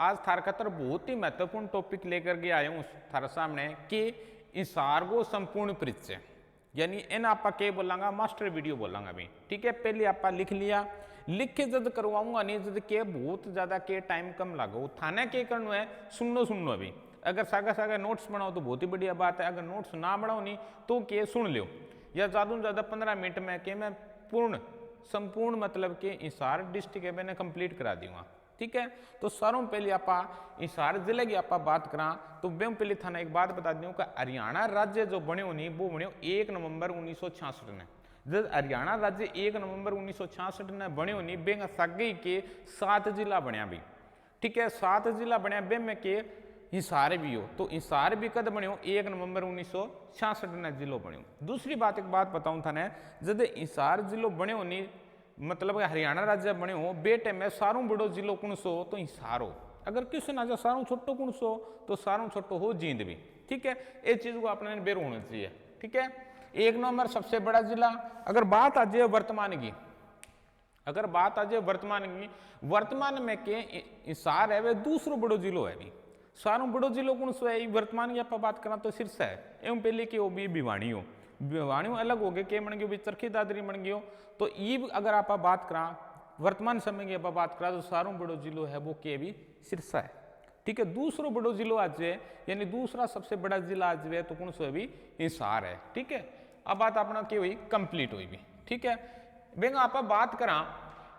आज थार खातर बहुत ही महत्वपूर्ण टॉपिक लेकर के आया हूं थारे सामने कि हिसार को संपूर्ण परिचय, यानी इन आपा के बोलांगा मास्टर वीडियो बोलांगा भी। ठीक है, पहले आपा लिख लिया, लिख के जद करवाऊंगा नहीं जद के बहुत ज्यादा के टाइम कम लागो थाने के करनो है सुनो अभी। अगर सागा सागा नोट्स बनाओ तो बहुत ही बढ़िया बात है, अगर नोट्स ना बनाओ नहीं तो के सुन लो, या ज्यादा से ज्यादा 15 मिनट में के मैं संपूर्ण मतलब के हिसार डिस्ट्रिक्ट है मैंने कंप्लीट करा दूंगा। ठीक है, तो सारों पहले आपा हिसार जिले की आपा बात करा तो मैं पहले थाना एक बात बता दूं कि हरियाणा राज्य जो बने नहीं वो बने 1 नवंबर 1966 ने। जब हरियाणा राज्य 1 नवंबर 1966 ने बने नहीं बेंगा सगे के 7 जिला बनया भी। ठीक है, 7 जिला बनया बे में के हिसार भी हो, तो हिसार भी कद बने 1 नवंबर 1966 ने जिलो बने। दूसरी बात एक बात बताऊं थाने, जब हिसार जिलो बने नहीं मतलब हरियाणा राज्य बने हो बेटे में सारों बड़ो जिलो कौन सो तो हिसार हो, अगर किसी ना जा सारों छोटो कौन सो तो सारों छोटो हो जींद भी। ठीक है, ये चीज को अपने बेर होना चाहिए। ठीक है, 1 नंबर सबसे बड़ा जिला। अगर बात आ जाए वर्तमान की, अगर बात आ जाए वर्तमान में के हिसार है वे दूसरो बड़ो जिलो है भी। सारों बड़ो जिलो कौन सो है वर्तमान की आप बात करा तो सिरसा है, एवं पहले की वो भी भिवानी हो, भिवाणी अलग हो गए के बन गए चरखी दादरी बन गयो। तो ईब अगर आप बात करा वर्तमान समय की आप बात करा तो सारों बड़ो जिलो है वो के भी सिरसा है। ठीक है, दूसरो बड़ो जिलो आज है यानी दूसरा सबसे बड़ा जिला आज है तो कौन सो है भी हिसार है। ठीक है, अब बात अपना की हुई कंप्लीट हुई भी। ठीक है, बेंगा आप बात करा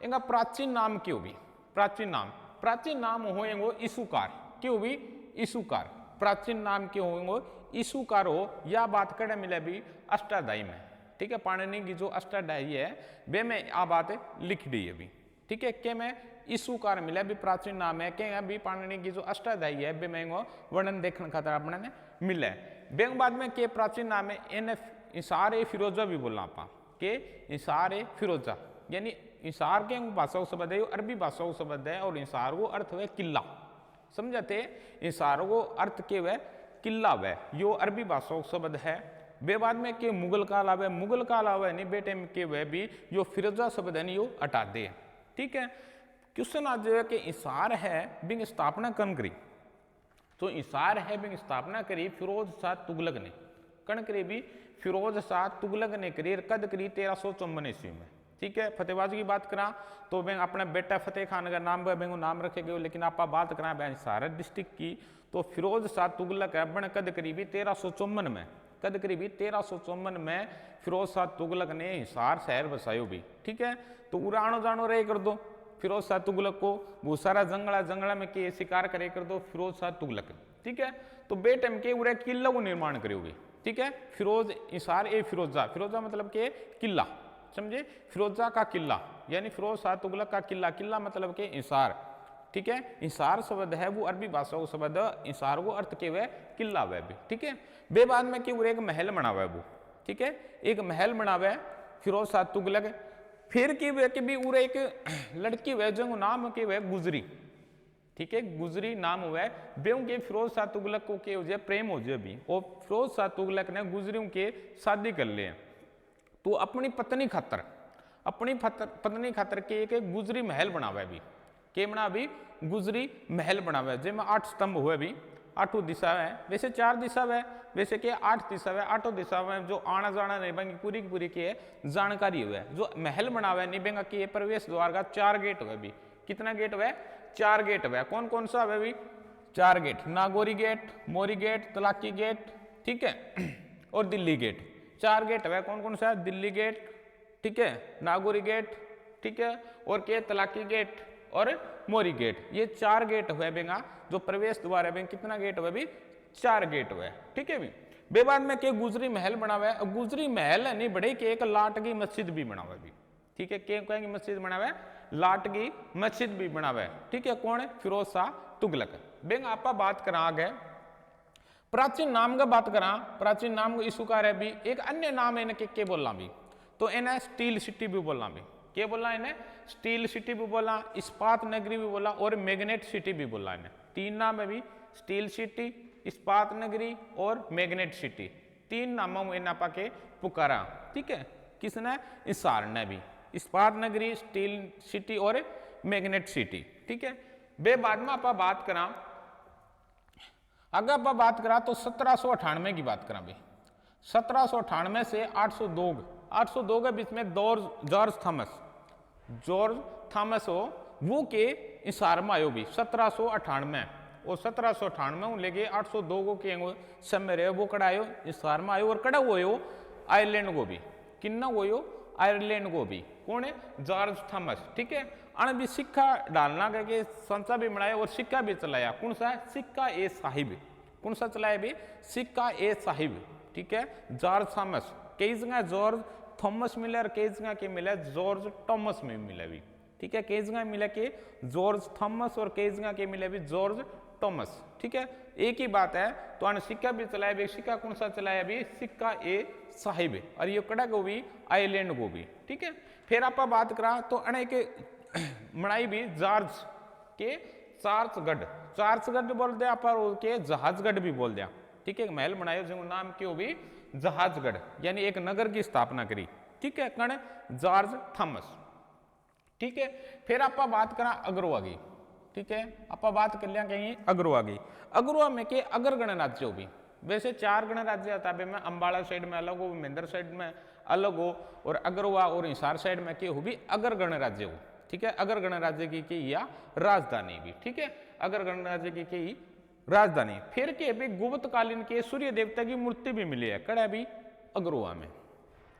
इनका प्राचीन नाम क्यों भी, प्राचीन नाम हो ईसुकार क्यों भी ईसुकार, प्राचीन नाम क्यों होंगे ईसुकार हो, या बात करे मिले भी अष्टाध्यायी में। ठीक है, पाणिनि की जो अष्टाध्यायी है वे में आ बात लिख दी है भी। ठीक है, के में ईसुकार मिले भी प्राचीन नाम है के अभी पाणिनि की जो अष्टाध्यायी है वे में वर्णन देखने खातर अपने ने मिले। बेंग बाद में के प्राचीन नाम है इन हिसार ए फिरोजा भी बोलना आपा के हिसार ए फिरोजा, यानी हिसार के भाषा को शब्द है अरबी भाषा को शब्द है और हिसार को अर्थ है किला। समझते हिसार को अर्थ के वह किला वह यो अरबी भाषा का शब्द है। बे बाद में के मुगल काल आवे, मुगल काल आवे नहीं बेटे में के वह भी यो फिरोजा शब्द है नहीं यो हटा दे। ठीक है, क्वेश्चन आज जो है कि हिसार है बिंग स्थापना कन करी, तो हिसार है बिंग स्थापना करी फिरोज शाह तुगलक ने। कन करी भी फिरोज शाह तुगलक ने करी, कद करी 1354 ईस्वी में। ठीक है, फतेहबाजी की बात करा तो मैं अपना बेटा फतेह खान का नाम नाम रखे गए, लेकिन आप बात करा हिसार डिस्ट्रिक्ट की तो फिरोज शाह तुगलक है बन कद करीबी 1354 में, कद करीबी 1354 में फिरोज शाह तुगलक ने हिसार शहर बसायो भी। ठीक है, तो उरा आनो जानो रहे कर दो फिरोज शाह तुगलक को, बहुत सारा जंगला में के शिकार करे कर दो फिरोज शाह तुगलक। ठीक है, तो बे टाइम के उरे किला को निर्माण करोगे। ठीक है, फिरोज हिसार ए फिरोजा, फिरोजा मतलब के किला, समझे, फिरोजा का किला यानी फिरोज शाह तुगलक का किला, किला मतलब के हिसार। ठीक है, हिसार शब्द है वो अरबी भाषा को शब्द हिसार को अर्थ के वह किला वह भी। ठीक है, बे बाद में कि एक महल बनावे वो। ठीक है, एक महल बनावे फिरोज शाह तुगलक, फिर की वे कि भी उरे एक लड़की वह जो नाम के वह गुजरी। ठीक है, गुजरी नाम हुआ बेऊ के फिरोज शाह तुगलक को के हो जाए प्रेम हो जाए भी, और फिरोज शाह तुगलक ने गुजरियों के शादी कर लिए। तो अपनी पत्नी खातर के एक गुजरी महल बनावे भी, के बना भी गुजरी महल बनावे जिसमें 8 स्तंभ हुए भी, 8 दिशा है, वैसे 4 दिशा है, वैसे के 8 दिशा है, 8 दिशा में जो आना जाना नहीं बंगी पूरी की पूरी की जानकारी हुआ है। जो महल बनावे नहीं बेंगा कि प्रवेश द्वार का 4 गेट हुए भी, कितना गेट हुआ 4 गेट हुआ, कौन कौन सा हुआ भी 4 गेट, नागौरी गेट, मोरी गेट, तलाकी गेट, ठीक है, और दिल्ली गेट। 4 गेट है, कौन कौन सा है, दिल्ली गेट, ठीक है, नागौरी गेट, ठीक है, और के तलाकी गेट और मोरी गेट, ये 4 गेट हुए बेंगा जो प्रवेश द्वार है बेंगा, कितना गेट हुए भी 4 गेट हुए। ठीक है भी, बे बाद में के गुजरी महल बना हुआ है, गुजरी महल है नहीं बड़े के एक लाट की मस्जिद भी बना हुआ है भी। ठीक है, के कहेंगे मस्जिद बना हुआ है, लाट की मस्जिद भी बना हुआ है। ठीक है, कौन है, फिरोज शाह तुगलक। बेंगा आपा बात करा आगे प्राचीन नाम का बात करा, प्राचीन नाम को ईसुकार है भी, एक अन्य नाम है इन्हें के बोलना भी, तो इन्हें स्टील सिटी भी बोलना भी, क्या बोला इन्हें, स्टील सिटी भी बोला, इस्पात नगरी भी बोला और मैग्नेट सिटी भी बोला। इन्हें 3 नाम है भी, स्टील सिटी, इस्पात नगरी और मैग्नेट सिटी, 3 नामों में नापा के पुकारा। ठीक है, किसने, हिसार ने भी, इस्पात नगरी, स्टील सिटी और मैग्नेट सिटी। ठीक है, बे बाद में आप बात करा, अगर आप बात करा तो 1798 की बात करा भाई। 1798 से 802 के बीच में जॉर्ज थॉमस हो वो के इसार में आयो भी 1798 और 1798 लेके 802 को के समय रहे वो कड़ा आयो इसार में आयो और कड़ा वो आयरलैंड को भी किन्ना वो आयरलैंड को भी कौन है जॉर्ज थॉमस। ठीक है, अण भी सिक्का डालना करके संसा भी बनाया और सिक्का भी चलाया। कौन सा है? सिक्का ए साहिब। कौन सा चलाया भी? सिक्का ए साहिब। ठीक है, जॉर्ज थॉमस। कई जगह जॉर्ज थॉमस मिले और कई जगह के मिले जॉर्ज टॉमस में मिले भी। ठीक है, कई जगह मिले के जॉर्ज थॉमस और कई जगह के मिले भी जॉर्ज टॉमस। ठीक है, एक ही बात है। तो अन सिक्का भी चलाया भी, सिक्का कौन सा चलाया भी? सिक्का ए साहिब। और ये कड़ा को भी आइलैंड को भी। ठीक है, फिर आप बात करा तो अने के मनाई भी जॉर्ज के चार्चगढ़ बोल दिया आप के जहाजगढ़ भी बोल दिया। ठीक है, महल बनायो जो नाम क्यों भी जहाजगढ़, यानी एक नगर की स्थापना करी। ठीक है, कण जॉर्ज थॉमस। ठीक है, फिर आप बात करा अग्रवा की। ठीक है, आप बात कर लिया कहीं अग्रवा की। अग्रवा में के अगर गणराज्य भी, वैसे 4 गणराज्य आता है में अंबाला साइड में अलग हो, मेंदर साइड में अलग हो और अग्रवा और हिसार साइड में के हो भी अगर गणराज्य हो। ठीक है, अगर गणराज्य की या राजधानी भी। ठीक है, अगर गणराज्य की राजधानी। फिर के भी गुप्त कालीन के सूर्य देवता की मूर्ति भी मिली है कड़ा भी अग्रवा में।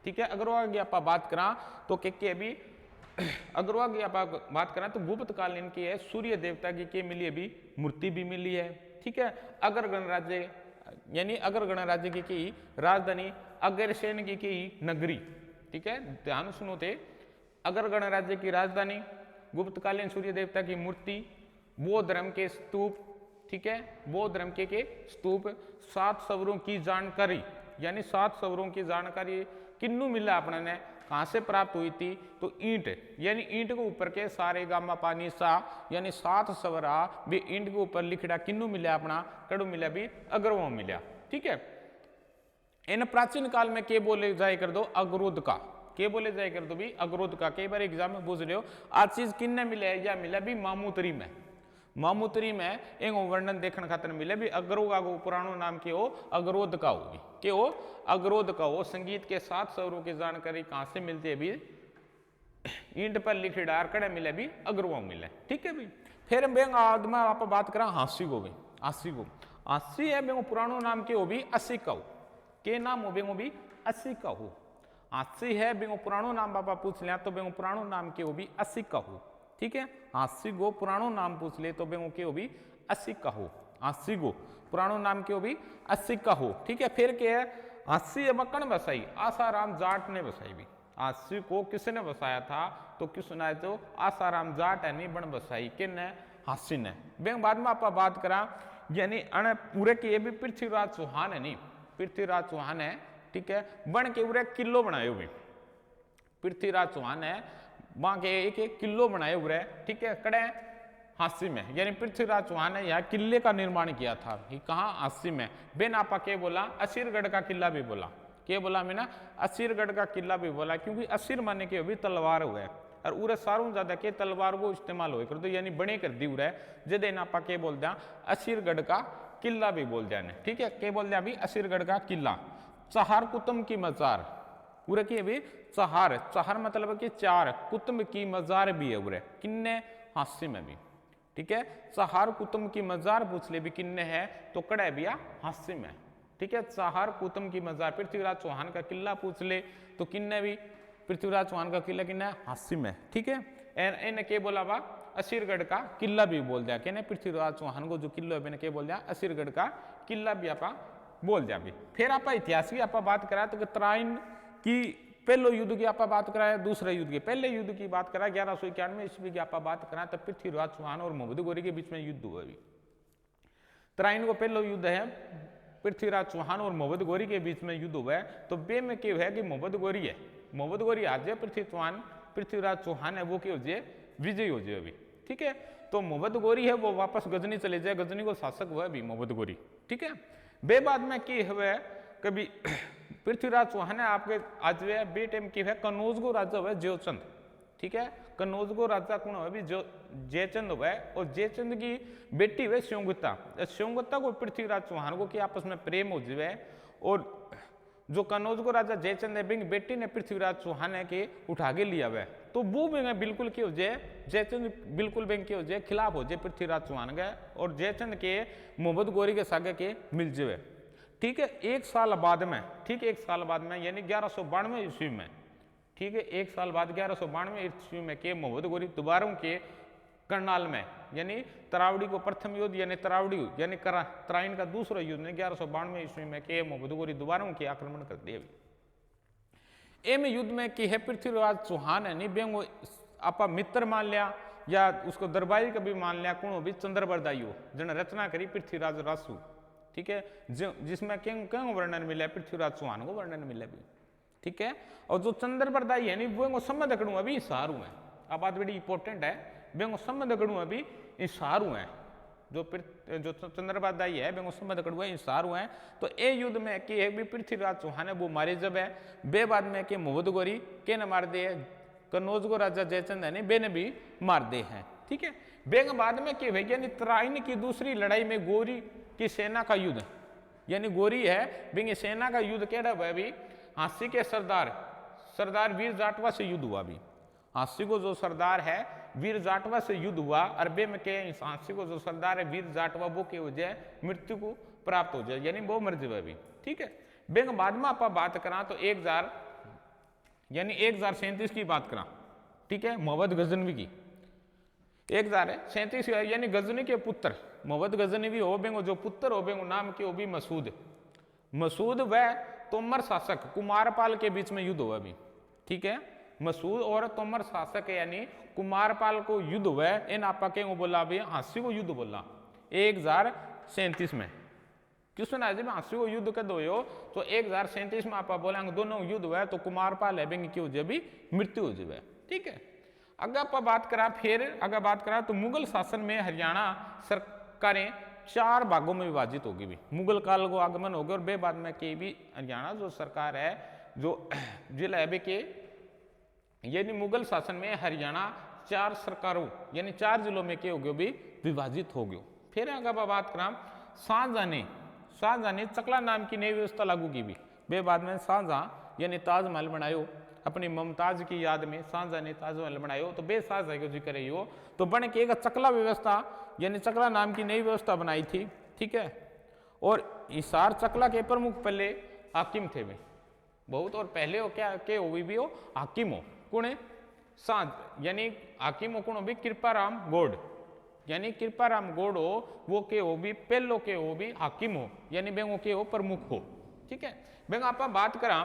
ठीक है, अग्रवा की आप बात करा तो के भी अग्रवा की आप बात करा तो गुप्त कालीन की है सूर्य देवता की मिली भी मूर्ति भी मिली है। ठीक है, अगर गणराज्य यानी अगर गणराज्य की राजधानी अग्रसेन की नगरी। ठीक है, ध्यान सुनो थे। अगर गणराज्य की राजधानी, गुप्तकालीन सूर्य देवता की मूर्ति, बौद्ध धर्म के स्तूप। ठीक है, बौद्ध धर्म के स्तूप, 7 सवरों की जानकारी, यानी 7 सवरों की जानकारी किन्नू मिला अपने ने, कहाँ से प्राप्त हुई थी? तो ईंट, यानी ईंट के ऊपर के सारे गामा पानी सा, यानी 7 सवरा भी ईंट के ऊपर लिखड़ा किन्नू मिला अपना? कड़ू मिला भी अग्रवा मिला। ठीक है, इन प्राचीन काल में के बोले जाए कर दो अग्रोध का, के बोले जाए कर दो भी अग्रोध का। कई बार एग्जाम में पूछ रहे हो आज चीज किन्ने मिले है? या मिला भी मामूतरी में। मामूतरी में एक वर्णन देखने खातर मिले भी अग्रोगा को पुरानो नाम के हो अग्रोध का होगी, के हो अग्रोध का हो। संगीत के 7 स्वरों की जानकारी कहाँ से मिलती है भी? ईंट पर लिखी डार कड़े मिले भी अग्रवा मिले। ठीक है भी, फिर बेंग आदमा आप बात करा हांसी को भी। हांसी है बेंगो पुरानो नाम के हो भी अस्सी का हो, के नाम हो बेंगो भी अस्सी का हो। हांसी है बेंगो पुरानो नाम बाबा पूछ लिया तो बेंगो पुरानो नाम के हो भी अस्सी का हो। ठीक है, हांसी गो पुरानो नाम पूछ ले तो बेंगो के हो भी अस्सी का हो। हांसी गो पुरानो नाम के हो भी अस्सी का हो। ठीक है, फिर क्या है? हांसी मक्कन बसाई आसाराम जाट ने बसाई भी। हांसी को किसने बसाया था? तो किस सुना है? तो आसाराम जाट है नहीं बन बसाई किन्ने? हांसी ने। बेंग बाद में आप बात करा यानी अण पूरे के भी पृथ्वीराज चौहान है नहीं, पृथ्वीराज चौहान है। ठीक है, बन के पूरे किलो बनाए हुए पृथ्वीराज चौहान है, वहां के एक किलो बनाए हुए। ठीक है, कड़े हांसी में, यानी पृथ्वीराज चौहान ने यहाँ किले का निर्माण किया था। कहाँ? हांसी में। बेन आपा के बोला असीरगढ़ का किला भी बोला, के बोला मैंने असीरगढ़ का किला भी बोला, क्योंकि असीर माने के भी तलवार हुए और उरे सारों ज्यादा के तलवार को इस्तेमाल हो कर दो, यानी बने कर दी उरे जदे नापा के बोल दिया असीरगढ़ का किला भी बोल दिया ने। ठीक है, के बोल दिया भी असीरगढ़ का किला। चहार कुतुम की मजार उरे की भी चहार, चहार मतलब कि 4, कुतुब की मजार भी है उरे किन्ने? हांसी में भी। ठीक है, चहार कुतुब की मजार पूछ ले भी किन्ने है? तो कड़े बिया हांसी में। ठीक है, चहार कुतुब की मजार। पृथ्वीराज चौहान का किला पूछ ले तो किन्ने भी? पृथ्वीराज चौहान का किला किन्ने? हांसी में। ठीक है, एन के बोला बा असीरगढ़ का किला भी बोल दिया, कहने पृथ्वीराज चौहान को जो किलो है के बोल दिया असीरगढ़ का किला भी आप बोल दिया भी। फिर आप इतिहास की आप बात करा तो तराइन की पहले युद्ध की आप बात करा, दूसरे युद्ध की पहले युद्ध की बात करा 1191 ईस्वी की आप बात करा तो पृथ्वीराज चौहान और मोहम्मद गोरी के बीच में युद्ध हुआ। तराइन को पहले युद्ध है पृथ्वीराज चौहान और मोहम्मद गोरी के बीच में युद्ध हुआ है। तो बे में क्या है कि मोहम्मद गोरी है, मोहम्मद गोरी आज पृथ्वीराज चौहान है वो क्या हो जाए? विजय हो जाए अभी। ठीक है, तो मोहम्मद गोरी है वो वापस गजनी चले जाए, गजनी को शासक हुआ अभी मोहम्मद गोरी। ठीक है, बे बाद में की हुआ कभी पृथ्वीराज चौहान है आपके आज वे बे टाइम की है कनौज को राजा हुआ ज्योचंद। ठीक है, कन्नौज को राजा कौन हुआ भी जो जयचंद हुआ है, और जयचंद की बेटी हुई शिवंगुत्ता। शिवंगुत्ता को पृथ्वीराज चौहान को कि आपस में प्रेम हो जाए, और जो कन्नौज को राजा जयचंद है बेटी ने पृथ्वीराज चौहान है के उठा के लिया हुआ है, तो वो बिल्कुल क्या हो जाए, जयचंद बिल्कुल क्या हो जाए खिलाफ हो जाए पृथ्वीराज चौहान का, और जयचंद के मोहम्मद गोरी के सागे के मिल जाए। ठीक है, एक साल बाद में, ठीक है, एक साल बाद में यानी 1192 ईस्वी में, ठीक है, एक साल बाद 1192 ईस्वी में के मोहम्मद गोरी दोबारा के करनाल में, यानी तरावड़ी को प्रथम युद्ध यानी तरावड़ी यानी तराइन का दूसरा युद्ध ने 1192 ईस्वी में के मोहम्मद गोरी दोबारा के आक्रमण कर दिया। एम युद्ध में की है पृथ्वीराज चौहान है नहीं बेंगो आपा मित्र मान लिया या उसको दरबारी कभी मान लिया, कौन भी चंद्रबरदायु जिन्हें रचना करी पृथ्वीराज रासु। ठीक है, जिसमें क्यों वर्णन मिला, पृथ्वीराज चौहान को वर्णन मिला भी। ठीक है, और जो चंद्रबरदाई है नहीं वो संबंध करूँ अभी सारू है, अब बात बड़ी इंपॉर्टेंट है, बेंगो संबंध करूँ अभी सारू है, जो चंद्रबरदाई है बेंगो संबंध करूँ है सारू है। तो ए युद्ध में कि एक भी पृथ्वीराज चौहान है वो मारे जब है, बे बाद में के मोहम्मद गोरी के न मार दे, कन्नौज को राजा जयचंद है नहीं बे ने भी मार दे हैं। ठीक है, बेंग बाद में के भैया तराइन की दूसरी लड़ाई में गोरी की सेना का युद्ध, यानी गोरी है बेंग सेना का युद्ध केड़ा हुआ अभी, हांसी के सरदार वीर जाटवा से युद्ध हुआ। अभी हांसी को जो सरदार है वीर जाटवा से युद्ध हुआ, अरबे में के हांसी को जो सरदार है वीर जाटवा वो के हो जाए मृत्यु को प्राप्त हो जाए, यानी वो मर जाए अभी। ठीक है, बेंग बाद में आप बात करा तो 1037 की बात करा। ठीक है, मोहम्मद गजनवी की 1037 यानी गजनी के पुत्र मोहम्मद गजनवी हो बेंगो, जो पुत्र हो बेंगो नाम के हो भी मसूद वह तोमर शासक कुमारपाल के बीच में युद्ध हुआ अभी। ठीक है, मसूद और तोमर शासक यानी कुमारपाल को युद्ध हुआ, इन आपा के बोला अभी हांसी को युद्ध बोला 1037 में। क्यों सुना जब हांसी को युद्ध कर दो तो 1037 में आपा बोला दोनों युद्ध हुआ तो कुमारपाल है बेंग की हो जाए मृत्यु हो जाए। ठीक है, अगर आप बात करा तो मुगल शासन में हरियाणा सरकारें 4 भागों में विभाजित होगी भी, मुगल काल को आगमन हो गया, और बे बाद में के भी हरियाणा जो सरकार है जो जिला है के यानी मुगल शासन में हरियाणा 4 सरकारों यानी 4 जिलों में के हो गयो भी विभाजित हो गयो। फिर अगर बात करा शाहजहां ने चकला नाम की नई व्यवस्था लागू की भी, बे बाद में शाहजहां यानी ताजमहल बनायो अपनी मुमताज की याद में, शाहजहां ने ताजमहल बनायो तो बे शाहजहां को जिक्र है यो तो बन के एक चकला व्यवस्था यानी चकला नाम की नई व्यवस्था बनाई थी। ठीक है, और हिसार चकला के प्रमुख पहले हाकिम थे भी बहुत, और पहले हो क्या के हो भी हो हाकिम हो कौन है सांझ यानी हाकिम हो कौन हो भी कृपाराम गौड़, यानी कृपाराम गौड़ हो वो के हो भी पहलो के हो भी हाकिम हो यानी बेंगो के हो प्रमुख हो। ठीक है, बेंग आप बात करा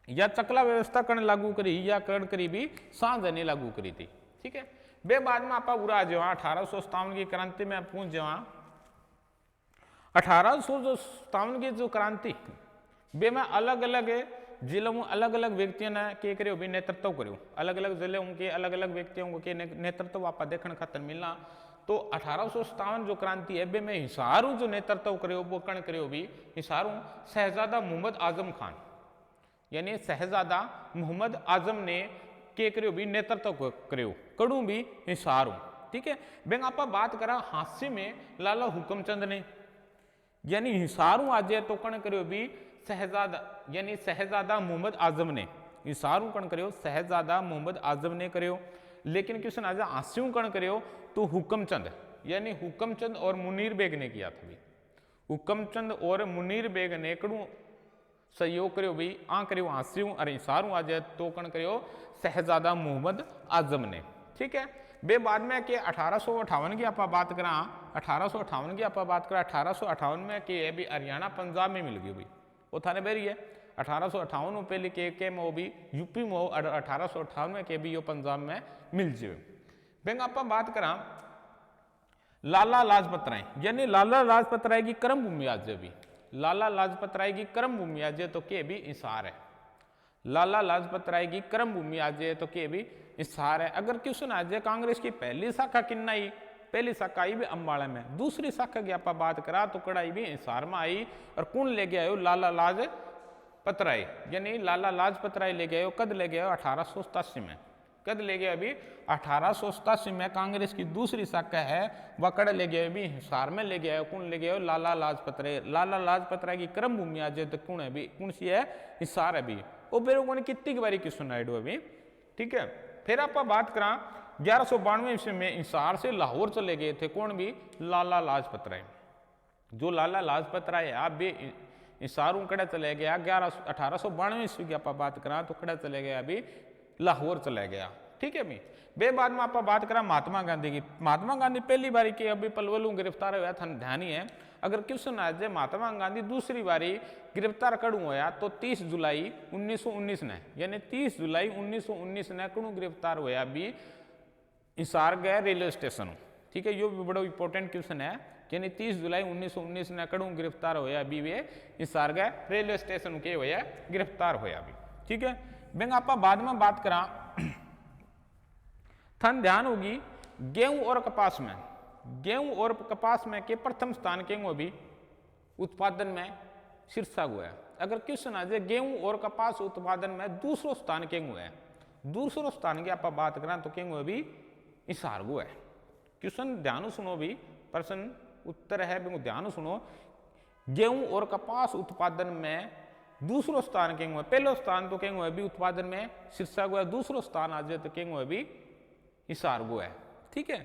या चकला व्यवस्था कर्ण लागू करी या कर्ण करी भी शाहजहां ने लागू करी थी। ठीक है, बे बाद में आप उड़ा जवा 1857 की क्रांति में पूछ जवा 1857 की जो क्रांति बे में अलग अलग जिलों में अलग अलग व्यक्तियों ने के करो भी नेतृत्व करो, अलग अलग जिलों के अलग अलग व्यक्तियों के नेतृत्व आप देखने खातर मिलना। तो 1857 जो क्रांति है बे में हिसारू जो नेतृत्व करो वो कर्ण करो भी हिसारू शहजादा मोहम्मद आजम खान यानी शहजादा मोहम्मद आजम ने के करो भी नेतृत्व करो कड़ू भी हिसारू। ठीक है, बेंग आप बात करा हांसी में लाला हुकमचंद ने यानी हिसारू आज तो कण करो भी शहजादा यानी शहजादा मोहम्मद आजम ने, हिसारू कण करो शहजादा मोहम्मद आजम ने करो, लेकिन किस आज हांसियों कण करो तो हुकमचंद यानी हुकमचंद और मुनीर बेग ने किया था भी, हुकमचंद और मुनीर बेग ने कड़ू सहयोग करो भी आ करो हांसियों अरे हिसारू आज तो कण करो शहजादा मोहम्मद आजम ने। ठीक है, बे बाद में के 1858 की आप बात करा 1858 की आप बात करा 1858 में के भी हरियाणा पंजाब में मिल गई भी वो थाने बेरी है 1858 में पहले के में वो भी यूपी में 1858 में के भी यो पंजाब में मिल जाए। बेंग आप बात करा लाला लाजपत राय यानी लाला लाजपत राय की कर्म भूमि आज भी, लाला लाजपत राय की कर्म भूमि आज तो के भी हिसार है, लाला लाजपत राय की कर्म भूमि आज तो के भी हिसार है। अगर क्वेश्चन आज कांग्रेस की पहली शाखा किन्ना आई, पहली शाखा आई भी अम्बाड़ा में, दूसरी शाखा की आप बात करा तो कड़ाई भी हिसार में आई, और कौन ले गया हो लाला लाजपत राय यानी लाला लाजपत राय ले गए हो, कद ले गए हो 1887 में, कद ले गया अभी 1887 में कांग्रेस की दूसरी शाखा है वह कड़ ले गया अभी हिसार में ले गया है। कौन ले गया है? लाला लाजपत राय। लाला लाजपत राय की कर्म भूमि आज तक कौन है अभी? कौन सी है? हिसार है अभी। वो फिर उन्होंने कितनी की बारी क्वेश्चन नाइडू अभी, ठीक है। फिर आप बात करा 1192 ईस्वी में हिसार से लाहौर चले गए थे कौन भी? लाला लाजपत राय। जो लाला लाजपत राय है आप भी हिसारों कड़ा चले गया 1892 ईस्वी की आप बात करा तो कड़ा चले गया अभी लाहौर चला गया, ठीक है भाई। बे बाद में आप बात करा महात्मा गांधी की। महात्मा गांधी पहली बारी की अभी पलवलों गिरफ्तार हुआ था, ध्यान ही है। अगर क्वेश्चन आ जाए महात्मा गांधी दूसरी बारी गिरफ्तार कड़ू होया तो 30 जुलाई 1919 ने, यानी 30 जुलाई 1919 ने कड़ू गिरफ्तार होया अभी हिसार गए रेलवे स्टेशन, ठीक है। यो भी बड़ा इंपॉर्टेंट क्वेश्चन है, यानी 30 जुलाई 1919 ने कड़ू गिरफ्तार होया अभी वे हिसार गए रेलवे स्टेशन के होया गिरफ्तार होया अभी, ठीक है। बेंग आप बाद में बात करा थन ध्यान होगी गेहूं और कपास में। गेहूं और कपास में के प्रथम स्थान के भी उत्पादन में शीर्षक हुआ है। अगर क्वेश्चन आ जाए गेहूं और कपास उत्पादन में दूसरो स्थान के है, दूसरो स्थान की आप बात करें तो क्यों अभी हिसार गो है। क्वेश्चन ध्यान सुनो भी, प्रश्न उत्तर है भी ध्यान सुनो। गेहूं और कपास उत्पादन में दूसरो स्थान के है, पहलो स्थान तो क्यों है भी उत्पादन में शीर्षक हुआ है, दूसरो स्थान आ जाए तो क्यों है भी हिसार गो है, ठीक है।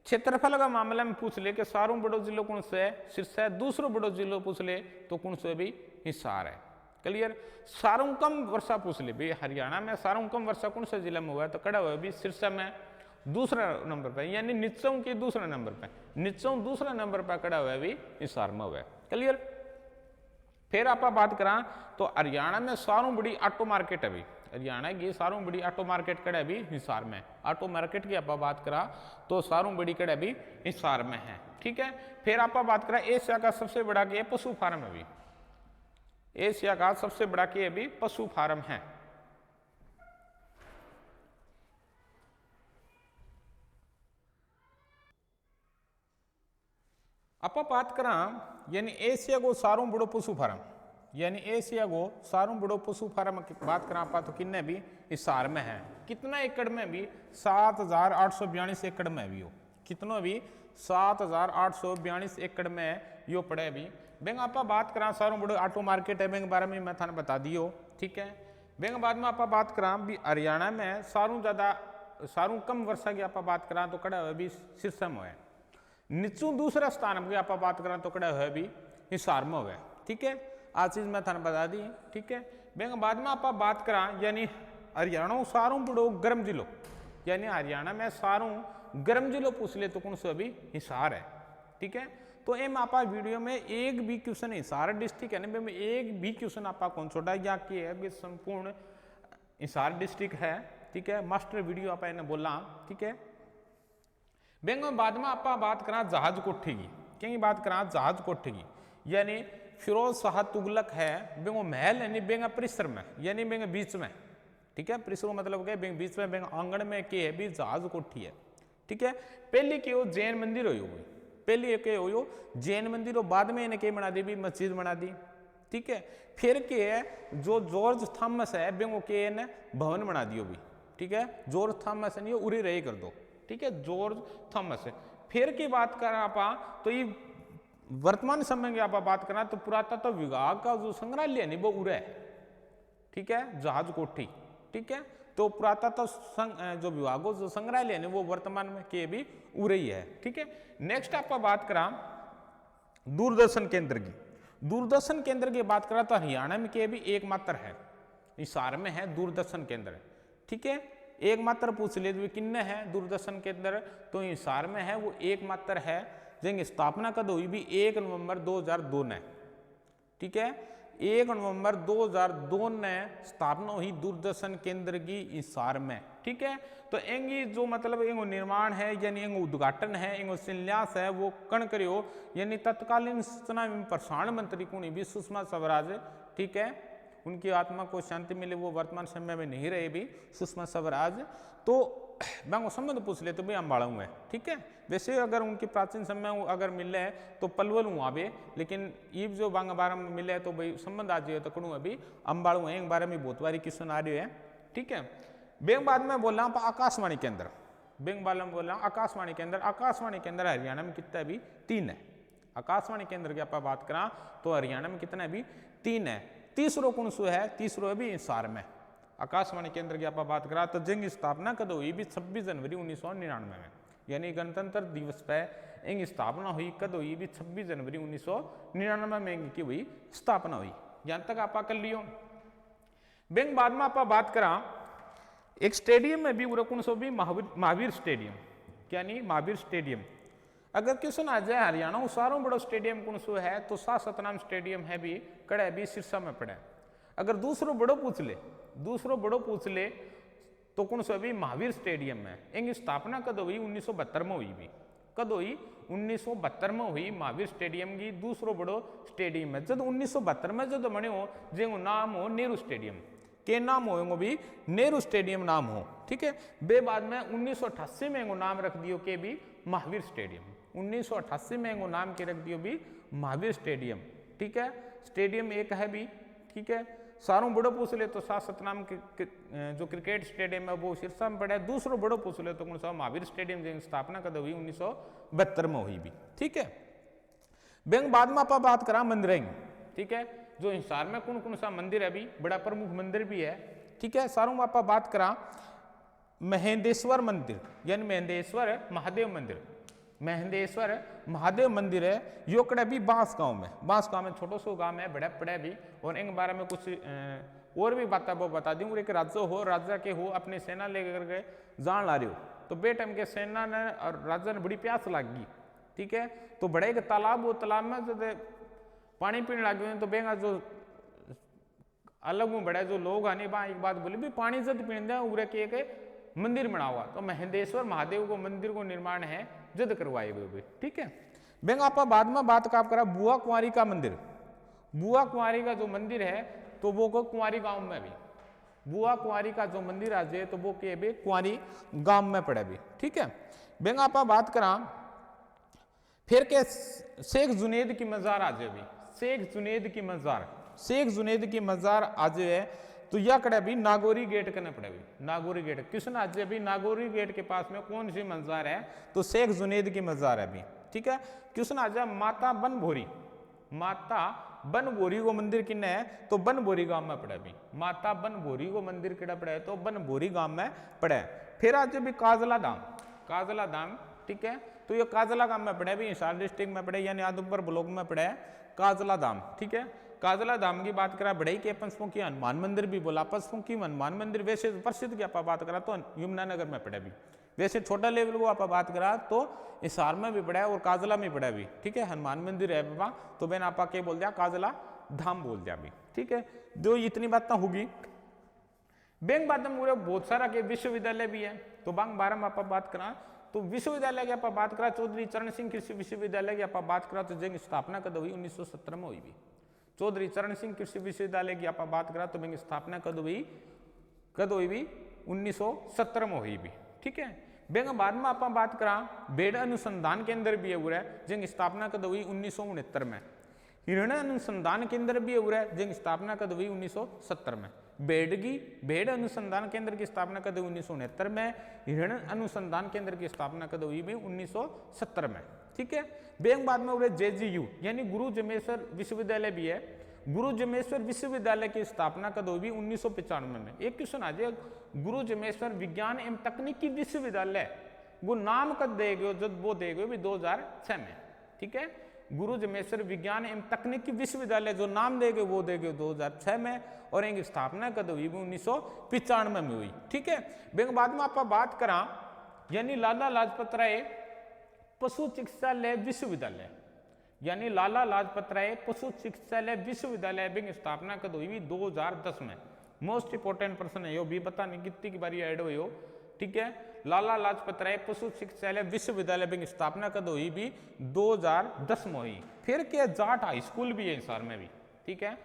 क्षेत्रफल का मामला में पूछ ले कि सारों बड़ो जिलो कौन से है? शीर्ष है। दूसरो बड़ो जिलो पूछ ले तो कौन से भी हिसार है, क्लियर। सारों कम वर्षा पूछ ले भाई हरियाणा में सारों कम वर्षा कौन से जिले में हुआ है तो कड़ा हुआ भी शीर्ष में दूसरा नंबर पे, यानी निचों के दूसरे नंबर पे, निचों दूसरा नंबर पे कड़ा हुआ है भी हिसार में हुआ है, क्लियर। फिर आप बात करा तो हरियाणा में सारों बड़ी ऑटो मार्केट है भी, हरियाणा की सारों बड़ी ऑटो मार्केट कड़ा भी हिसार में। ऑटो मार्केट की आप बात करा तो सारों बड़ी कड़ा भी हिसार में है, ठीक है। फिर आप बात करा एशिया का सबसे बड़ा के पशु फार्म है भी, एशिया का सबसे बड़ा के भी पशु फार्म है। आप बात करा यानी एशिया को सारों बड़ो पशु फार्म, यानी एशिया को सारों बड़ो पशु फार्म की बात करा आप तो किन्ने भी हिसार में है। कितना एकड़ में भी? 7,842 एकड़ में भी हो, कितनों भी 7,842 एकड़ में यो पड़े भी। बेंग आप बात करा सारों बड़ो ऑटो मार्केट है, बेंग बारे में मैं थाने बता दियो, ठीक है। बेंग बाद में आप बात करा भी हरियाणा में सारों कम वर्षा की आप बात करा तो कड़ा हुआ भी शीर्ष में है। नीचू दूसरा स्थान की आप बात करा तो कड़ा हुआ भी हिसार में हुआ, ठीक है। आज चीज मैं थाने बता दी, ठीक है। बेंग बाद में आप बात करा यानी हरियाणा सारों बड़ो गर्म जिलो, यानी हरियाणा में सारों गर्म जिलो पूछ ले तो कौन सा अभी हिसार है, ठीक है। तो एम आप वीडियो में एक भी क्वेश्चन हिसार डिस्ट्रिक्ट है ना, एक भी क्वेश्चन आप कौन छोड़ा या कि है संपूर्ण हिसार डिस्ट्रिक्ट है, ठीक है। मास्टर वीडियो आप इन्हें बोला, ठीक है। बेंग बाद में आप बात करा जहाज कोठी की, क्या बात करा जहाज कोठी की, यानी फिरोज शाह तुगलक है बेंगो महल यानी बेंगा परिसर में, यानी बेंगा बीच में, ठीक है। परिसर मतलब क्या बेंग बीच में बेंग आंगन में के है भी जहाज कोठी है, ठीक है। पहले के वो जैन मंदिर हो, पहले के हो जैन मंदिर हो, बाद में इन्हें क्या बना दी भी मस्जिद बना दी, ठीक है। फिर के है जो जॉर्ज थॉमस है बेंगो के ने भवन बना दियो भी, ठीक है। जॉर्ज थॉमस नहीं उरी रही कर दो, ठीक है, जॉर्ज थॉमस है। फिर की बात करें आप तो ये वर्तमान समय की आप बात करें तो पुरातत्व विभाग का जो संग्रहालय है वो उरे है, ठीक है, जहाज कोठी, ठीक है। तो पुरातत्व जो विभाग जो संग्रहालय है वो वर्तमान में के भी उरे ही है, ठीक है। नेक्स्ट आप बात करा दूरदर्शन केंद्र की, दूरदर्शन केंद्र की बात करा तो हरियाणा में के भी एकमात्र है, हिसार में है दूरदर्शन केंद्र, ठीक है। एकमात्र पूछ ले तो किन्ने है दूरदर्शन केंद्र तो हिसार में है, वो एकमात्र है। जिनकी स्थापना कद हुई भी 1 नवंबर 2002 ने, ठीक है। 1 नवंबर 2002 ने स्थापना हुई दूरदर्शन केंद्र की हिसार में, ठीक है। तो एंगी जो मतलब एंगो निर्माण है यानी एंगो उद्घाटन है, एंगो शिलान्यास है वो कण करियो, यानी तत्कालीन सूचना एवं प्रसारण मंत्री को भी सुषमा स्वराज, ठीक है। उनकी आत्मा को शांति मिले, वो वर्तमान समय में नहीं रहे भी सुषमा स्वराज। तो मैं संबंध पूछ ले तो भी अम्बाड़ा है, ठीक है। वैसे अगर उनकी प्राचीन समय अगर मिले तो पलवल हूँ आवे, लेकिन ये जो बांगा बारे में मिले तो भाई संबंध आ जाए तो कड़ू अभी अम्बाड़ू है, एक बारे में बहुत बारी क्वेश्चन आ रही है, ठीक है। बेंग बाद में बोला आकाशवाणी केंद्र, बेंग बाद में बोला आकाशवाणी केंद्र। आकाशवाणी केंद्र हरियाणा में कितना है भी 3 है। आकाशवाणी केंद्र की आप बात करा तो हरियाणा में कितना है भी 3 है। तीसरो कौन सो है, तीसरो है भी हिसार में। आकाशवाणी केंद्र की आप बात करा तो जिनकी स्थापना कद हुई भी 26 जनवरी 1999 में, यानी गणतंत्र दिवस पे इनकी स्थापना हुई कद हुई भी 26 जनवरी 1999 में इनकी हुई स्थापना हुई। यहाँ तक आप कर लियो। बेंग बाद में आप बात करा एक स्टेडियम में भी कौन सो भी महावीर स्टेडियम, यानी महावीर स्टेडियम। अगर क्वेश्चन आ जाए हरियाणा सारों बड़ो स्टेडियम कौन सो है तो सा सतनाम स्टेडियम है भी कड़ा भी सिरसा में पड़ा है। अगर दूसरो बड़ो पूछ ले तो कौन सो भी महावीर स्टेडियम में। इनकी स्थापना कद हुई 1972 में हुई भी, कद हुई 1972 में हुई महावीर स्टेडियम की दूसरो बड़ो स्टेडियम है। जब 1972 में जब बने हो जो नाम हो नेहरू स्टेडियम के नाम हो भी नेहरू स्टेडियम नाम हो, ठीक है। बे बाद में 1988 में इनको नाम रख दियो के भी महावीर स्टेडियम। 1988 में इनको नाम के रख दियो भी महावीर स्टेडियम, ठीक है। स्टेडियम एक है भी, ठीक है। सारों बड़ो पूछ ले तो सतनाम जो क्रिकेट स्टेडियम है वो सिरसा में पड़ा है। दूसरो बड़ो पूछ ले तो कौन सा महावीर स्टेडियम की स्थापना कद हुई 1972 में हुई भी, ठीक है। बेंग बाद में आप बात करा मंदिर, ठीक है। जो हिसार में कौन कौन सा मंदिर है भी, बड़ा प्रमुख मंदिर भी है, ठीक है। सारों में आप बात करा महेंदेश्वर मंदिर, यानी महेंदेश्वर महादेव मंदिर। महेंदेश्वर महादेव मंदिर है यो कड़ा भी बांस गांव में, बांस गांव में छोटो सो गांव है, बड़ा पड़ा भी। और इन बारे में कुछ और भी बातें वो बता दूं। एक राजा के हो अपनी सेना लेकर के जान ला रहे हो तो बे टाइम के सेना ने और राजा ने बड़ी प्यास लग गई, ठीक है। तो बड़े एक तालाब, वो तालाब में जब पानी पीने लग गए तो बेंगा जो अलग में बड़ा जो लोग आने बा एक बात बोले भी पानी जब पीने दे उरे के एक मंदिर बना हुआ तो महेंदेश्वर महादेव को मंदिर को निर्माण है जद करवाए हुए, ठीक है। बेंग आप बाद में बात का करा बुआ कुंवारी का मंदिर। बुआ कुंवारी का जो मंदिर है तो वो को कुंवारी गांव में भी, बुआ कुंवारी का जो मंदिर आज है तो वो के भी कुंवारी गांव में पड़े भी, ठीक है। बेंग आप बात करा फिर के शेख जुनेद की मजार आज भी, शेख जुनेद की मजार, शेख जुनेद की मजार आज है तो यह कड़े भी नागौरी गेट करने पड़े भी। नागौरी गेट किशन आज भी नागौरी गेट के पास में कौन सी मजार है तो शेख जुनेद की मजार है भी, ठीक है। क्वेश्चन आ जाए माता बनभोरी, माता बनभोरी को मंदिर किन्ने है तो बनभोरी गांव में पड़ा भी। माता बनभोरी को मंदिर किड़ा पड़ा है तो बनभोरी गांव में पड़ा है। फिर आज भी काजला धाम, काजला धाम, ठीक है। तो ये काजला गांव में पड़ा है भी, हिसार डिस्ट्रिक्ट में पड़ा है, यानी आदमपुर ब्लॉक में पड़ा है काजला धाम, ठीक है। काजला धाम की बात करा बढ़ई के पंचमुखी हनुमान मंदिर भी बोला। पंचमुखी हनुमान मंदिर वैसे प्रसिद्ध की आप बात करा तो यमुनानगर में पड़ा भी, वैसे छोटा लेवल को आप बात करा तो हिसार में भी पड़ा है और काजला में पड़ा भी, ठीक है। हनुमान मंदिर है बाबा तो मैंने आपा के बोल दिया काजला धाम बोल दिया भी, ठीक है। जो इतनी बात होगी। बैंक बाद में बहुत सारा के विश्वविद्यालय भी है तो बांग बारह में आप बात करा तो विश्वविद्यालय की आप बात करा चौधरी चरण सिंह कृषि विश्वविद्यालय की आप बात करा तो जिनकी स्थापना कद हुई 1917 में हुई भी। चौधरी चरण सिंह कृषि विश्वविद्यालय की आप बात करा तो इनकी स्थापना कद हुई भी 1917 में हुई भी, ठीक है। बेंग बाद में आप बात करा बेड़ अनुसंधान केंद्र भी है जिनकी स्थापना कद हुई 1969 में। हिरण अनुसंधान केंद्र भी है जिनकी स्थापना कद हुई 1970 में। बेड़ अनुसंधान केंद्र की स्थापना कद हुई 1969 में, हिरण अनुसंधान केंद्र की स्थापना कद हुई भी 1970 में, ठीक है। बेंग बाद में JGU यानी गुरु जमेश्वर विश्वविद्यालय भी है। गुरु जमेश्वर विश्वविद्यालय की स्थापना कद हुई 1995 में। एक क्वेश्चन आ जाए गुरु जमेश्वर विज्ञान एवं तकनीकी विश्वविद्यालय वो नाम कद देगे जब वो देगे भी 2006 में, ठीक है। गुरु जमेश्वर विज्ञान एवं तकनीकी विश्वविद्यालय जो नाम देगे वो देगे 2006 में और इनकी स्थापना कद हुई 1995 में हुई, ठीक है। बेंग बाद में आप बात करा यानी लाला लाजपत राय पशु चिकित्सालय विश्वविद्यालय, यानी लाला लाजपत राय पशु चिकित्सालय विश्वविद्यालय की स्थापना कद हुई 2010 में। मोस्ट इंपोर्टेंट प्रश्न है यो भी पता नहीं कितनी की बारी ऐड हुई हो, ठीक है। लाला लाजपत राय पशु चिकित्सालय विश्वविद्यालय की स्थापना कद हुई भी 2010 में हुई। फिर क्या जाट हाई स्कूल भी है हिसार में भी, ठीक है।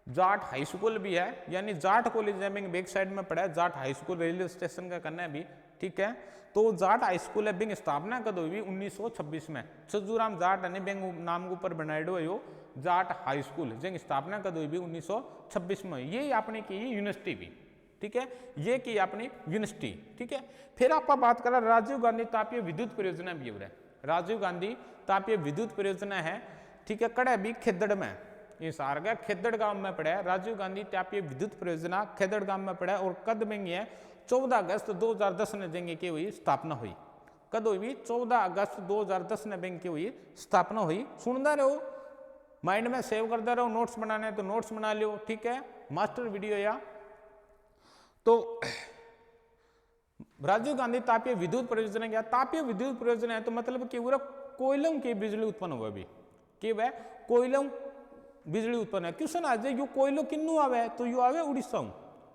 जाट हाई स्कूल भी है यानी जाट कॉलेज बैक साइड में पड़ा है। Jat high school railway station का करना है भी, ठीक है। तो जाट हाई स्कूल है बिंग स्थापना कद हुई 1926 में। छज्जूराम जाट ने बेंग नाम के ऊपर बनाएडो है जाट हाई स्कूल जिनकी स्थापना कद हुई 1926 में। यही आपने की यूनिवर्सिटी भी, ठीक है, ये की अपनी यूनिवर्सिटी। ठीक है, फिर आप बात करा राजीव गांधी तापीय विद्युत परियोजना भी हो रहा है। राजीव गांधी तापीय विद्युत परियोजना है, ठीक है, कड़ा भी खेदड़ में, ये सार गया खेदड़ गांव में पड़ा है। राजीव गांधी तापीय विद्युत परियोजना खेदड़ गांव में पड़ा है और कद में है 14 अगस्त 2010 में बैंक की हुई स्थापना हुई। कद हुई 14 अगस्त 2010 में बैंक की हुई स्थापना हुई। सुनता रहो, माइंड में सेव करते रहो, नोट्स बनाने तो नोट्स बना लियो। ठीक है, मास्टर वीडियो या तो राजीव गांधी तापीय विद्युत परियोजना क्या, तापीय विद्युत परियोजना है तो मतलब कि वो कोयलों की बिजली उत्पन्न हुआ भी कि वह कोयलों बिजली उत्पन्न है। क्वेश्चन आ जाए यो कोयलो किन्नू आवे, तो यो आवे उड़ीसा,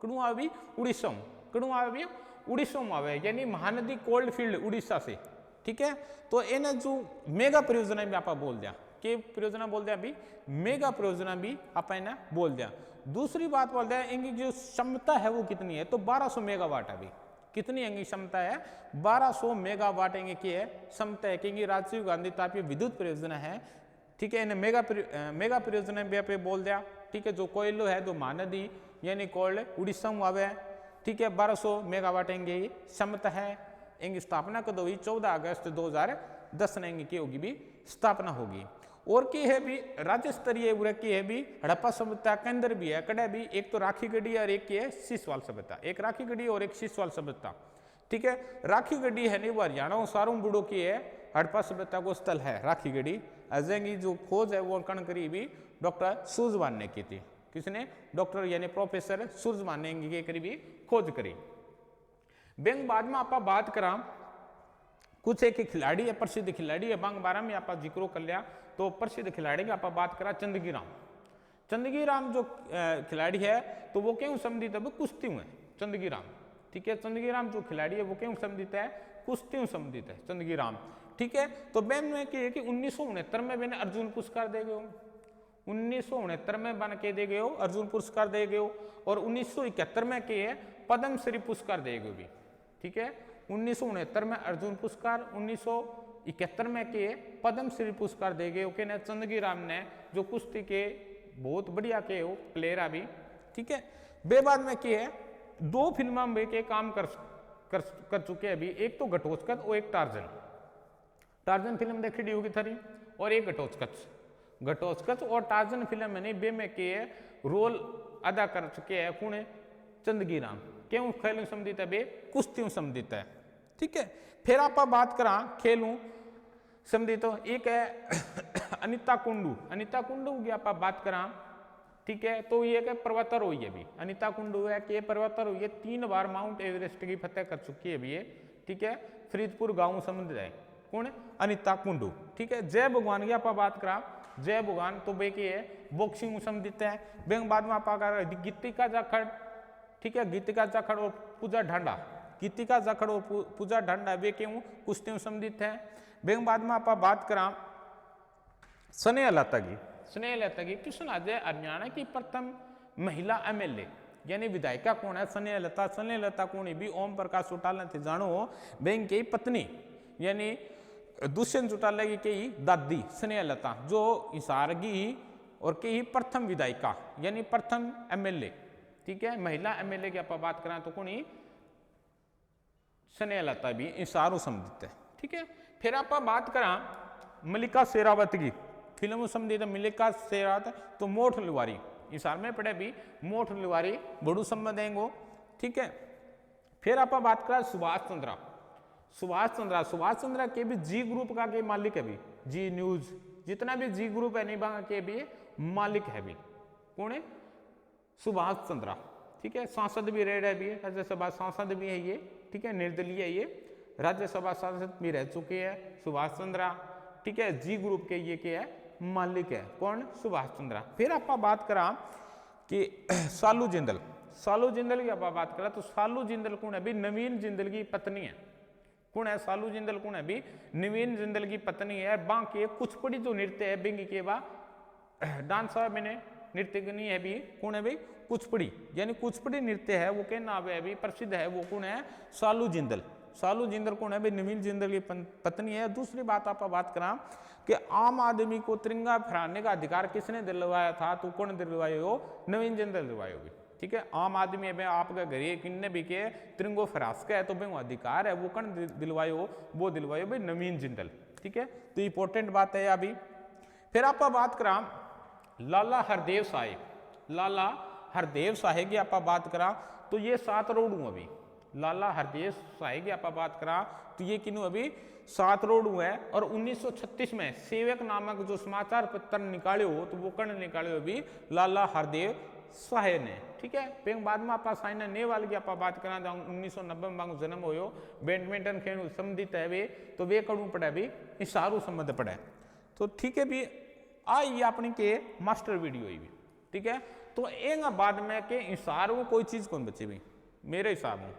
कड़ू आवे उड़ीसा, कड़ू आवे उड़ीसा में आवे, यानी महानदी कोल्ड फील्ड उड़ीसा से। ठीक है, तो इन्हें जो मेगा परियोजना भी आप बोल दिया, के परियोजना बोल दिया अभी, मेगा परियोजना भी आप इन्हें बोल दिया। दूसरी बात बोल दिया इनकी जो क्षमता है वो कितनी है, तो 1200 मेगावाट अभी कितनी इनकी क्षमता है, 1200 मेगावाट की है क्षमता है, क्योंकि राजीव गांधी तापीय विद्युत परियोजना है। ठीक है, इन्हें मेगा परियोजना भी आप बोल दिया। ठीक है, जो कोयलो है जो महानदी यानी कोल्ड उड़ीसा में आवे। ठीक है, 1200 मेगावाट इनकी क्षमता है। इनकी स्थापना कब हुई, 14 अगस्त 2010 ने इनकी होगी भी स्थापना होगी। और की है भी राज्य स्तरीय की है भी हड़प्पा सभ्यता केंद्र भी है, कड़ा भी, एक तो राखी गढ़ी और एक की है सीसवाल सभ्यता, एक राखी गढ़ी और एक सीसवाल सभ्यता। ठीक है, राखी गढ़ी है नहीं वो हरियाणा सारों बुढ़ो की है, हड़प्पा सभ्यता को स्थल है राखी गढ़ी। अजय की जो खोज है वो कण करी भी डॉक्टर सूरजवान ने की थी। किसने, डॉक्टर यानी प्रोफेसर सूरजवान ने इनकी करी भी खोज करी। बैंक बाद में आप बात करा कुछ एक खिलाड़ी है, प्रसिद्ध खिलाड़ी है, बांग बारह में आप जिक्र कर लिया। तो प्रसिद्ध खिलाड़ी की आप बात करा चंदगी राम। चंदगी राम जो खिलाड़ी है तो वो क्यों संबंधित है, वो कुश्ती में चंदगी राम। ठीक है, चंदगी राम जो खिलाड़ी है वो क्यों संबंधित है, कुश्ती संबंधित है चंदगी राम। ठीक है, तो बैन में कि 1969 में मैंने अर्जुन पुरस्कार दे गए, 1969 में बन के दे गए अर्जुन पुरस्कार दे गए, और 1971 में के पद्मश्री पुरस्कार दे गए भी। ठीक है, 1969 में अर्जुन पुरस्कार, 1971 में के पद्मश्री पुरस्कार दे गए। ओके, चंदगी राम ने जो कुश्ती के बहुत बढ़िया के हो प्लेयर अभी। ठीक है, बे बाद में के है 2 फिल्मों में के काम कर चुके हैं अभी, एक तो घटोत्कच और एक टार्जन। टार्जन फिल्म देखी होगी थारी, और एक घटोत्कच और टार्जन फिल्म में नहीं बे में के रोल अदा कर चुके हैं कौन, चंदगी राम। क्यों खेल संबंधित है, बे कुश्ती संबंधित है। ठीक है, फिर आप बात करा खेलूं संबंधित, तो एक है अनिता कुंडू। अनिता कुंडू की आप बात करा, ठीक है, तो ये क्या पर्वतर हुई है अभी, अनिता कुंडू है कि पर्वतर हुई है, 3 बार माउंट एवरेस्ट की फतेह कर चुकी है अभी ये। ठीक है, फरीदपुर गांव संबंधित है कौन, अनिता कुंडू। ठीक है, जय भगवान की आप बात करा, जय भगवान तो बे की है बॉक्सिंग संबंधित है। बैंक बाद में आप गीतिका जाखड़। ठीक है, गीतिका जाखड़ और पूजा ढांडा, गीतिका जाखड़ और पूजा ढांडा वे क्यों कुश्ती संबंधित है। बैंक बाद में आप बात करा स्नेहा लता की। स्नेहा लता की क्वेश्चन आ जाए, हरियाणा की प्रथम महिला एमएलए यानी विधायिका कौन है, स्नेहा लता। स्नेहा लता कौन भी ओम प्रकाश चौटाला थे जानो, बैंक की पत्नी यानी दुष्यंत चौटाला की दादी स्नेहा लता, जो हिसार की और की प्रथम विधायिका यानी प्रथम एमएलए। ठीक है, महिला एमएलए की आप बात करें तो कौन, स्नेहा लता भी हिसारों संबंधित है। ठीक है, फिर आप बात करा मल्लिका शेरावत की, फिल्म संबंधित मल्लिका शेरावत, तो मोठ लिवारी हिसार में पड़े भी, मोठ लिवारी बड़ू संबंध देंगे। ठीक है, फिर आप बात करा सुभाष चंद्रा। सुभाष चंद्रा के भी जी ग्रुप का के मालिक है भी, जी न्यूज जितना भी जी ग्रुप है नहीं के भी मालिक है भी कौन है, सुभाष चंद्रा। ठीक है, सांसद भी रह रहे भी है, राज्यसभा सांसद भी है ये। ठीक है, निर्दलीय ये राज्यसभा सांसद भी रह चुके हैं सुभाष चंद्रा। ठीक है, जी ग्रुप के ये क्या है मालिक है कौन, सुभाष चंद्रा। फिर आप बात करा कि सालू जिंदल। सालू जिंदल की आप बात करा तो सालू जिंदल कौन है भी, नवीन जिंदल की पत्नी है। कौन है सालू जिंदल, कौन है भी, नवीन जिंदल की पत्नी है। बाकी कुचपड़ी जो नृत्य है बिंगी के बा डांस मैंने नृत्य नहीं है भी, कौन है भाई, कुचपड़ी यानी कुचपड़ी नृत्य है वो क्या नाम है अभी प्रसिद्ध है, वो कौन है, सालू जिंदल। सालू जिंदल कौन है भाई, नवीन जिंदल की पत्नी है। दूसरी बात आप बात करा कि आम आदमी को तिरंगा फहराने का अधिकार किसने दिलवाया था, तो कौन दिलवाया हो, नवीन जिंदल दिलवाया होगी। ठीक है। आम आदमी है आपके घरे किन्ने भी के तिरंगो फरास का है तो भाई वो अधिकार है, वो कण दिलवायो, वो दिलवायो भाई नवीन जिंदल, ठीक है। तो इंपॉर्टेंट बात है अभी। फिर आप बात करा लाला हरदेव शाह, लाला हरदेव शाह की आप बात करा तो ये 7 रोड अभी लाला हरदेव शाह की आप बात करा तो ये किन्नू अभी 7 रोड है। और 1936 में सेवक नामक जो समाचार पत्र निकाले हो तो वो कर्ण निकाले अभी लाला हरदेव शाह ने, ठीक है। फिर बाद में आप साइना नेहवाल की आप बात करा 1990 में जन्म हो बैडमिंटन खेल संबंधित है वे तो वे कड़ू पड़े अभी इशारू संबंध पड़े। तो ठीक है भी आई अपनी के मास्टर वीडियो ही भी, ठीक है। तो एक बाद में के इशारों कोई चीज कौन बचे भी मेरे हिसाब में